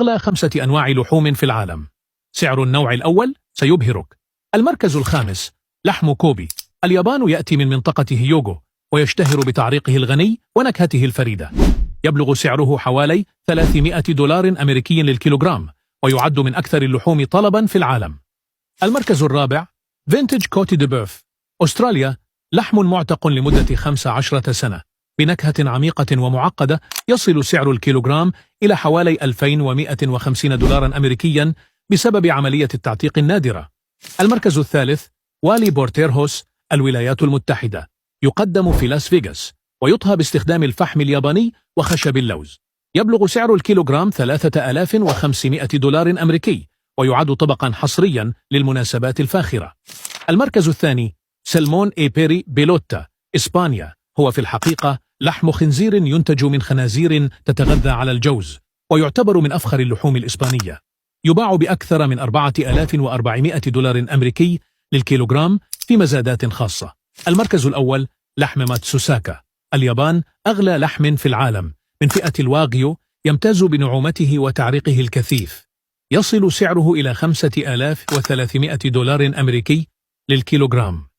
أغلى 5 أنواع لحوم في العالم. سعر النوع الأول سيبهرك. المركز الخامس، لحم كوبي. اليابان يأتي من منطقة هيوغو، ويشتهر بتعريقه الغني ونكهته الفريدة. يبلغ سعره حوالي $300 أمريكي للكيلوغرام، ويعد من أكثر اللحوم طلبا في العالم. المركز الرابع، فينتج كوتي دي بوف. أستراليا، لحم معتق لمدة 15 سنة بنكهة عميقة ومعقدة. يصل سعر الكيلوغرام إلى حوالي $2150 أمريكيا بسبب عملية التعتيق النادرة. المركز الثالث، والي بورتيرهوس، الولايات المتحدة. يقدم في لاس فيغاس، ويطهى باستخدام الفحم الياباني وخشب اللوز. يبلغ سعر الكيلوغرام $3500 أمريكي، ويعد طبقا حصريا للمناسبات الفاخرة. المركز الثاني، سلمون اي بيري بيلوتا، إسبانيا. هو في الحقيقة لحم خنزير ينتج من خنازير تتغذى على الجوز، ويعتبر من أفخر اللحوم الإسبانية. يباع بأكثر من $4400 أمريكي للكيلوغرام في مزادات خاصة. المركز الأول، لحم ماتسوساكا. اليابان أغلى لحم في العالم من فئة الواغيو، يمتاز بنعومته وتعريقه الكثيف. يصل سعره إلى $5300 أمريكي للكيلوغرام.